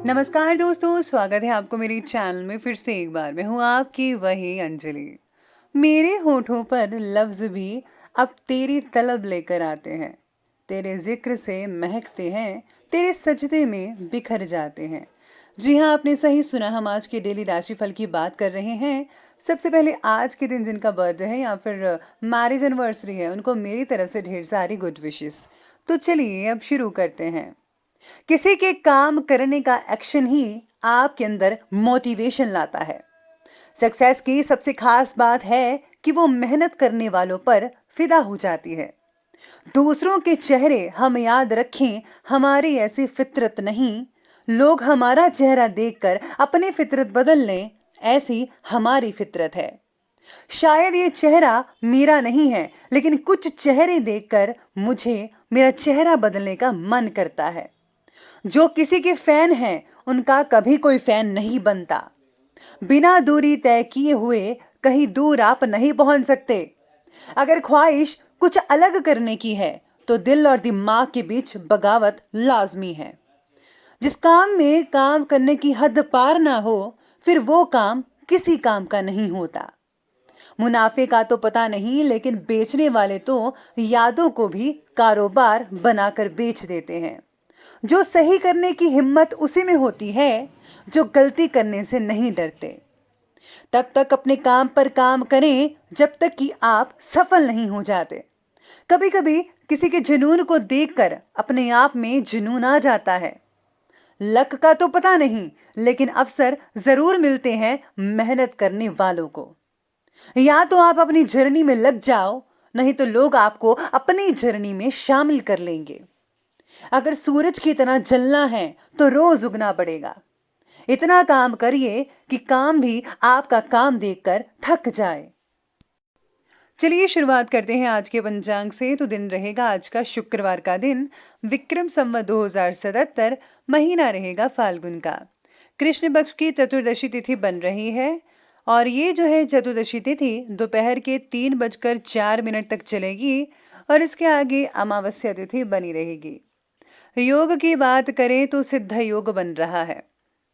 नमस्कार दोस्तों, स्वागत है आपको मेरी चैनल में फिर से एक बार। मैं हूँ आपकी वही अंजलि। मेरे होठों पर लफ्ज़ भी अब तेरी तलब लेकर आते हैं, तेरे जिक्र से महकते हैं, तेरे सजदे में बिखर जाते हैं। जी हाँ, आपने सही सुना। हम आज के डेली राशिफल की बात कर रहे हैं। सबसे पहले आज के दिन जिनका बर्थडे है या फिर मैरिज एनिवर्सरी है, उनको मेरी तरफ से ढेर सारी गुड विशेस। तो चलिए अब शुरू करते हैं। किसी के काम करने का एक्शन ही आपके अंदर मोटिवेशन लाता है। सक्सेस की सबसे खास बात है कि वो मेहनत करने वालों पर फिदा हो जाती है। दूसरों के चेहरे हम याद रखें, हमारी ऐसी फितरत नहीं। लोग हमारा चेहरा देखकर अपनी फितरत बदल लें, ऐसी हमारी फितरत है। शायद ये चेहरा मेरा नहीं है, लेकिन कुछ चेहरे देखकर मुझे मेरा चेहरा बदलने का मन करता है। जो किसी के फैन हैं, उनका कभी कोई फैन नहीं बनता। बिना दूरी तय किए हुए कहीं दूर आप नहीं पहुंच सकते। अगर ख्वाहिश कुछ अलग करने की है, तो दिल और दिमाग के बीच बगावत लाजमी है। जिस काम में काम करने की हद पार ना हो, फिर वो काम किसी काम का नहीं होता। मुनाफे का तो पता नहीं, लेकिन बेचने वाले तो यादों को भी कारोबार बनाकर बेच देते हैं। जो सही करने की हिम्मत उसी में होती है जो गलती करने से नहीं डरते। तब तक अपने काम पर काम करें जब तक कि आप सफल नहीं हो जाते। कभी कभी किसी के जुनून को देखकर अपने आप में जुनून आ जाता है। लक का तो पता नहीं, लेकिन अवसर जरूर मिलते हैं मेहनत करने वालों को। या तो आप अपनी जर्नी में लग जाओ, नहीं तो लोग आपको अपनी जर्नी में शामिल कर लेंगे। अगर सूरज की तरह जलना है तो रोज उगना पड़ेगा। इतना काम करिए कि काम भी आपका काम देखकर थक जाए। चलिए शुरुआत करते हैं आज के पंचांग से। तो दिन रहेगा आज का शुक्रवार का दिन, विक्रम संवत 2077, महीना रहेगा फाल्गुन का। कृष्ण पक्ष की चतुर्दशी तिथि बन रही है और ये जो है चतुर्दशी तिथि दोपहर के 3:04 तक चलेगी और इसके आगे अमावस्या तिथि बनी रहेगी। योग की बात करें तो सिद्ध योग बन रहा है।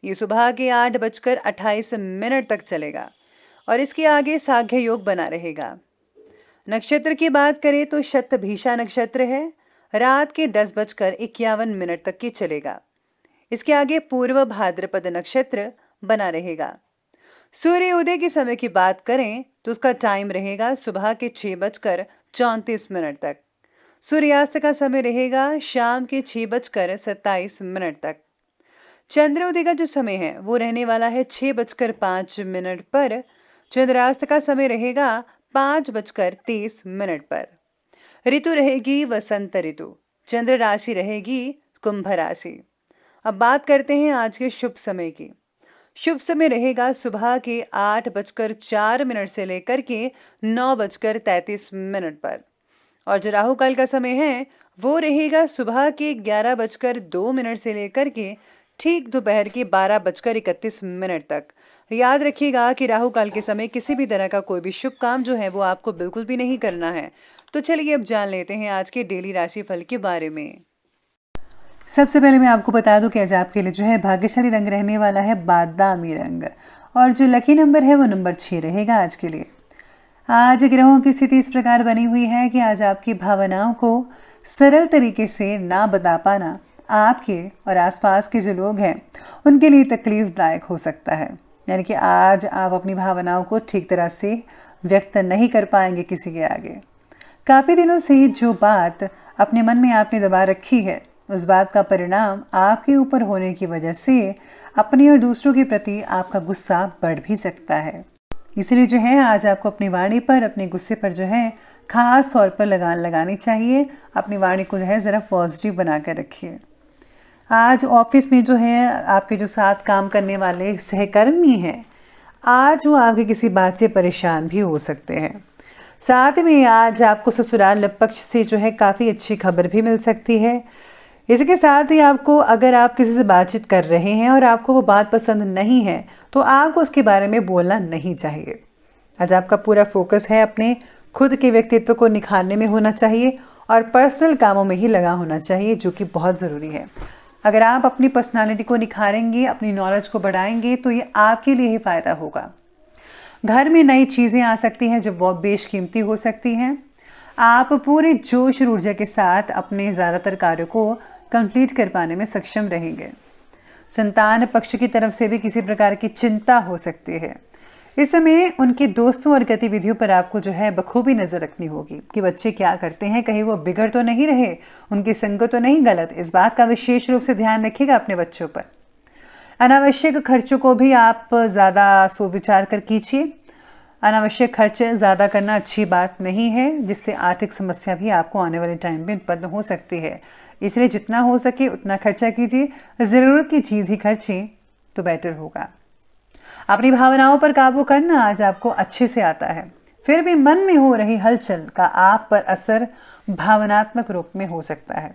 ये सुबह के 8:28 तक चलेगा और इसके आगे साघ्य योग बना रहेगा। नक्षत्र की बात करें तो शतभिषा नक्षत्र है, रात के 10:51 तक की चलेगा। इसके आगे पूर्व भाद्रपद नक्षत्र बना रहेगा। सूर्य उदय के समय की बात करें तो उसका टाइम रहेगा सुबह के 6:34 तक। सूर्यास्त का समय रहेगा शाम के 6:27 तक। चंद्रोदय का जो समय है वो रहने वाला है 6:05 पर। चंद्रास्त का समय रहेगा 5:23 पर। ऋतु रहेगी वसंत ऋतु। चंद्र राशि रहेगी कुंभ राशि। अब बात करते हैं आज के शुभ समय की। शुभ समय रहेगा सुबह के 8:04 से लेकर के 9:33 पर। और जो राहु काल का समय है वो रहेगा सुबह के 11:02 से लेकर के ठीक दोपहर के 12:31 तक। याद रखिएगा कि राहु काल के समय किसी भी तरह का कोई भी शुभ काम जो है वो आपको बिल्कुल भी नहीं करना है। तो चलिए अब जान लेते हैं आज के डेली राशिफल के बारे में। सबसे पहले मैं आपको बता दूं कि आज आपके लिए जो है भाग्यशाली रंग रहने वाला है बादामी रंग और जो लकी नंबर है वो नंबर 6 रहेगा आज के लिए। आज ग्रहों की स्थिति इस प्रकार बनी हुई है कि आज आपकी भावनाओं को सरल तरीके से ना बता पाना आपके और आसपास के जो लोग हैं उनके लिए तकलीफदायक हो सकता है। यानी कि आज आप अपनी भावनाओं को ठीक तरह से व्यक्त नहीं कर पाएंगे किसी के आगे। काफ़ी दिनों से जो बात अपने मन में आपने दबा रखी है, उस बात का परिणाम आपके ऊपर होने की वजह से अपने और दूसरों के प्रति आपका गुस्सा बढ़ भी सकता है। इसलिए जो है आज आपको अपनी वाणी पर, अपने गुस्से पर जो है खास तौर पर लगान लगानी चाहिए। अपनी वाणी को जो है ज़रा पॉजिटिव बना कर रखिए। आज ऑफिस में जो है आपके जो साथ काम करने वाले सहकर्मी हैं, आज वो आपके किसी बात से परेशान भी हो सकते हैं। साथ में आज आपको ससुराल पक्ष से जो है काफ़ी अच्छी खबर भी मिल सकती है। इसके साथ ही आपको, अगर आप किसी से बातचीत कर रहे हैं और आपको वो बात पसंद नहीं है, तो आपको उसके बारे में बोलना नहीं चाहिए। आज आपका पूरा फोकस है अपने खुद के व्यक्तित्व को निखारने में होना चाहिए और पर्सनल कामों में ही लगा होना चाहिए, जो कि बहुत ज़रूरी है। अगर आप अपनी पर्सनालिटी को निखारेंगे, अपनी नॉलेज को बढ़ाएंगे, तो ये आपके लिए ही फ़ायदा होगा। घर में नई चीज़ें आ सकती हैं जो बहुत बेशकीमती हो सकती हैं। आप पूरे जोश और ऊर्जा के साथ अपने ज़्यादातर कार्यों को कंप्लीट कर पाने में सक्षम रहेंगे। संतान पक्ष की तरफ से भी किसी प्रकार की चिंता हो सकती है। इस समय उनके दोस्तों और गतिविधियों पर आपको जो है बखूबी नज़र रखनी होगी कि बच्चे क्या करते हैं, कहीं वो बिगड़ तो नहीं रहे, उनकी संगत तो नहीं गलत। इस बात का विशेष रूप से ध्यान रखिएगा अपने बच्चों पर। अनावश्यक खर्चों को भी आप ज़्यादा सोच-विचार कर कीजिए। अनावश्यक खर्च ज़्यादा करना अच्छी बात नहीं है, जिससे आर्थिक समस्या भी आपको आने वाले टाइम में उत्पन्न हो सकती है। इसलिए जितना हो सके उतना खर्चा कीजिए, ज़रूरत की चीज़ ही खर्चें तो बेटर होगा। अपनी भावनाओं पर काबू करना आज आपको अच्छे से आता है, फिर भी मन में हो रही हलचल का आप पर असर भावनात्मक रूप में हो सकता है,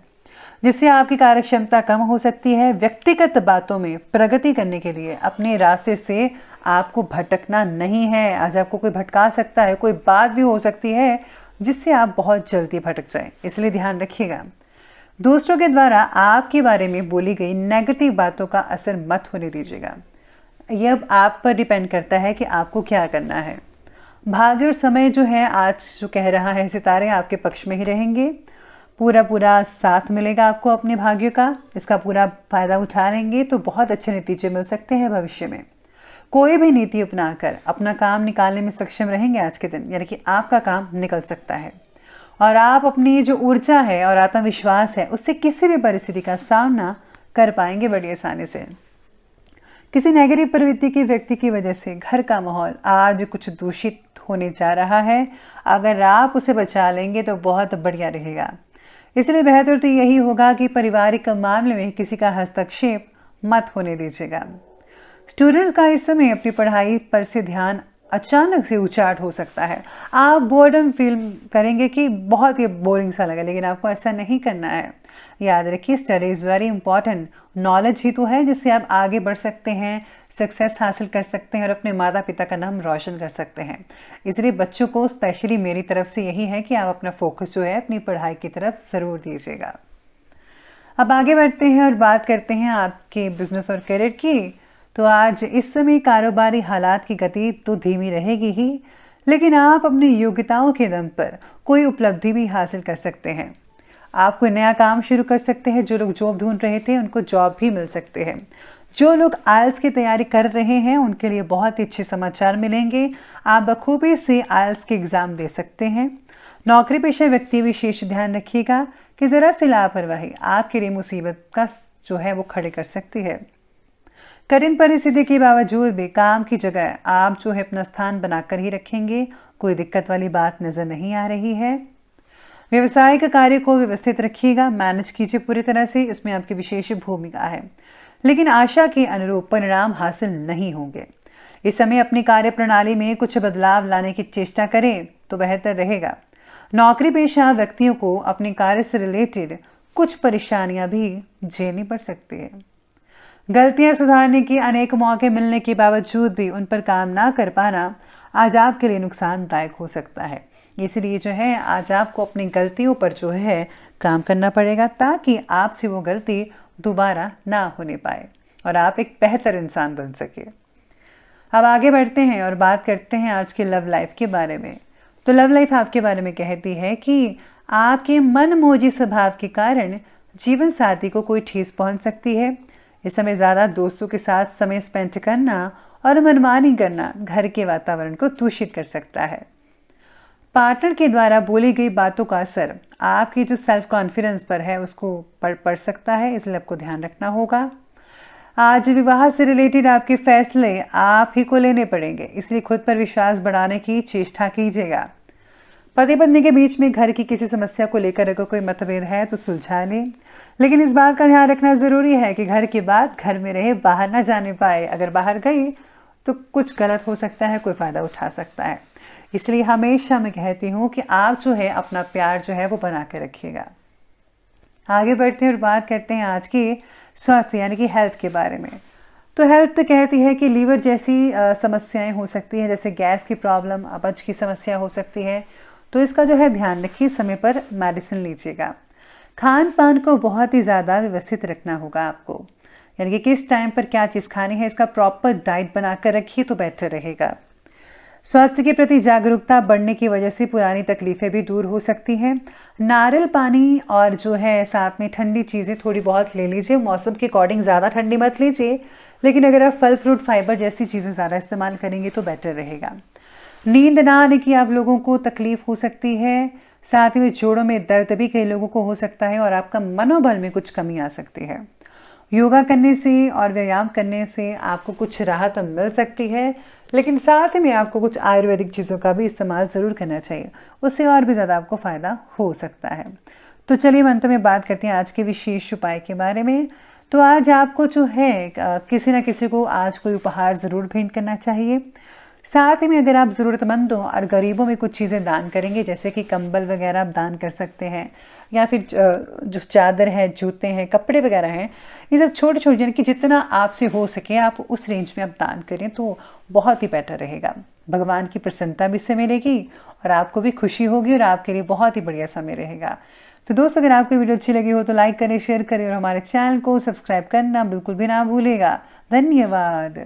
जिससे आपकी कार्यक्षमता कम हो सकती है। व्यक्तिगत बातों में प्रगति करने के लिए अपने रास्ते से आपको भटकना नहीं है। आज आपको कोई भटका सकता है, कोई बात भी हो सकती है जिससे आप बहुत जल्दी भटक जाएं, इसलिए ध्यान रखिएगा। दूसरों के द्वारा आपके बारे में बोली गई नेगेटिव बातों का असर मत होने दीजिएगा। यह अब आप पर डिपेंड करता है कि आपको क्या करना है। भाग्य और समय जो है आज जो कह रहा है, सितारे आपके पक्ष में ही रहेंगे। पूरा साथ मिलेगा आपको अपने भाग्य का। इसका पूरा फायदा उठा लेंगे तो बहुत अच्छे नतीजे मिल सकते हैं भविष्य में। कोई भी नीति अपनाकर अपना काम निकालने में सक्षम रहेंगे आज के दिन, यानी कि आपका काम निकल सकता है और आप अपनी जो ऊर्जा है और आत्मविश्वास है उससे किसी भी परिस्थिति का सामना कर पाएंगे बड़ी आसानी से। किसी नेगेटिव प्रवृत्ति के व्यक्ति की वजह से घर का माहौल आज कुछ दूषित होने जा रहा है। अगर आप उसे बचा लेंगे तो बहुत बढ़िया रहेगा। इसलिए बेहतर तो यही होगा कि पारिवारिक मामले में किसी का हस्तक्षेप मत होने दीजिएगा। स्टूडेंट्स का इस समय अपनी पढ़ाई पर से ध्यान अचानक से उचाट हो सकता है। आप बोर्डम फील करेंगे कि बहुत ही बोरिंग सा लगा, लेकिन आपको ऐसा नहीं करना है। याद रखिए, study is very important. Knowledge ही तो है जिससे आप आगे बढ़ सकते हैं, सक्सेस हासिल कर सकते हैं और अपने माता पिता का नाम रोशन कर सकते हैं। इसलिए बच्चों को स्पेशली मेरी तरफ से यही है कि आप अपना फोकस जो है अपनी पढ़ाई की तरफ ज़रूर दीजिएगा। अब आगे बढ़ते हैं और बात करते हैं आपके बिजनेस और करियर की। तो आज इस समय कारोबारी हालात की गति तो धीमी रहेगी ही, लेकिन आप अपनी योग्यताओं के दम पर कोई उपलब्धि भी हासिल कर सकते हैं। आप कोई नया काम शुरू कर सकते हैं। जो लोग जॉब ढूंढ रहे थे उनको जॉब भी मिल सकते हैं। जो लोग आइल्स की तैयारी कर रहे हैं उनके लिए बहुत ही अच्छे समाचार मिलेंगे। आप बखूबी से आइल्स के एग्ज़ाम दे सकते हैं। नौकरी पेशा व्यक्ति विशेष ध्यान रखिएगा कि ज़रा सी लापरवाही आपके लिए मुसीबत का जो है वो खड़े कर सकती है। कठिन परिस्थिति के बावजूद भी काम की जगह आप जो है अपना स्थान बनाकर ही रखेंगे। कोई दिक्कत वाली बात नज़र नहीं आ रही है। व्यवसायिक कार्य को व्यवस्थित रखिएगा, मैनेज कीजिए पूरी तरह से। इसमें आपकी विशेष भूमिका है, लेकिन आशा के अनुरूप परिणाम हासिल नहीं होंगे। इस समय अपनी कार्य प्रणाली में कुछ बदलाव लाने की चेष्टा करें तो बेहतर रहेगा। नौकरी पेशा व्यक्तियों को अपने कार्य से रिलेटेड कुछ परेशानियां भी झेलनी पड़ सकती है। गलतियां सुधारने के अनेक मौके मिलने के बावजूद भी उन पर काम ना कर पाना आज आपके लिए नुकसानदायक हो सकता है। इसलिए जो है आज आपको अपनी गलतियों पर जो है काम करना पड़ेगा, ताकि आपसे वो गलती दोबारा ना होने पाए और आप एक बेहतर इंसान बन सके। अब आगे बढ़ते हैं और बात करते हैं आज के लव लाइफ के बारे में। तो लव लाइफ आपके बारे में कहती है कि आपके मनमोजी स्वभाव के कारण जीवन साथी को कोई ठेस पहुंच सकती है। इस समय ज़्यादा दोस्तों के साथ समय स्पेंड करना और मनमानी करना घर के वातावरण को दूषित कर सकता है। पार्टनर के द्वारा बोली गई बातों का असर आपकी जो सेल्फ कॉन्फिडेंस पर है उसको पड़ सकता है, इसलिए आपको ध्यान रखना होगा। आज विवाह से रिलेटेड आपके फैसले आप ही को लेने पड़ेंगे, इसलिए खुद पर विश्वास बढ़ाने की चेष्टा कीजिएगा। पति पत्नी के बीच में घर की किसी समस्या को लेकर अगर कोई मतभेद है तो सुलझा लें, लेकिन इस बात का ध्यान रखना ज़रूरी है कि घर की बात घर में रहे, बाहर ना जाने पाए। अगर बाहर गई तो कुछ गलत हो सकता है, कोई फ़ायदा उठा सकता है। इसलिए हमेशा मैं कहती हूँ कि आप जो है अपना प्यार जो है वो बना के रखिएगा। आगे बढ़ते हैं और बात करते हैं आज की स्वास्थ्य यानी कि हेल्थ के बारे में। तो हेल्थ कहती है कि लीवर जैसी समस्याएं हो सकती हैं, जैसे गैस की प्रॉब्लम, अपच की समस्या हो सकती है। तो इसका जो है ध्यान रखिए, समय पर मेडिसिन लीजिएगा। खान पान को बहुत ही ज़्यादा व्यवस्थित रखना होगा आपको, यानी कि किस टाइम पर क्या चीज़ खानी है इसका प्रॉपर डाइट बनाकर रखिए तो बेटर रहेगा। स्वास्थ्य के प्रति जागरूकता बढ़ने की वजह से पुरानी तकलीफ़ें भी दूर हो सकती हैं। नारियल पानी और जो है साथ में ठंडी चीज़ें थोड़ी बहुत ले लीजिए, मौसम के अकॉर्डिंग ज़्यादा ठंडी मत लीजिए, लेकिन अगर आप फल फ्रूट फाइबर जैसी चीज़ें ज़्यादा इस्तेमाल करेंगे तो बेटर रहेगा। नींद ना आने की आप लोगों को तकलीफ़ हो सकती है, साथ ही में जोड़ों में दर्द भी कई लोगों को हो सकता है और आपका मनोबल में कुछ कमी आ सकती है। योगा करने से और व्यायाम करने से आपको कुछ राहत मिल सकती है, लेकिन साथ में आपको कुछ आयुर्वेदिक चीज़ों का भी इस्तेमाल ज़रूर करना चाहिए, उससे और भी ज़्यादा आपको फ़ायदा हो सकता है। तो चलिए अंत में बात करते हैं आज के विशेष उपाय के बारे में। तो आज आपको जो है किसी न किसी को आज कोई उपहार ज़रूर भेंट करना चाहिए। साथ ही में अगर आप ज़रूरतमंदों और गरीबों में कुछ चीज़ें दान करेंगे, जैसे कि कंबल वगैरह आप दान कर सकते हैं, या फिर जो चादर है, जूते हैं, कपड़े वगैरह हैं, ये सब छोटे छोटे यानी कि जितना आपसे हो सके आप उस रेंज में आप दान करें तो बहुत ही बेटर रहेगा। भगवान की प्रसन्नता भी इससे मिलेगी और आपको भी खुशी होगी और आपके लिए बहुत ही बढ़िया समय रहेगा। तो दोस्तों, अगर आपको वीडियो अच्छी लगी हो तो लाइक करें, शेयर करें और हमारे चैनल को सब्सक्राइब करना बिल्कुल भी ना भूलेगा। धन्यवाद।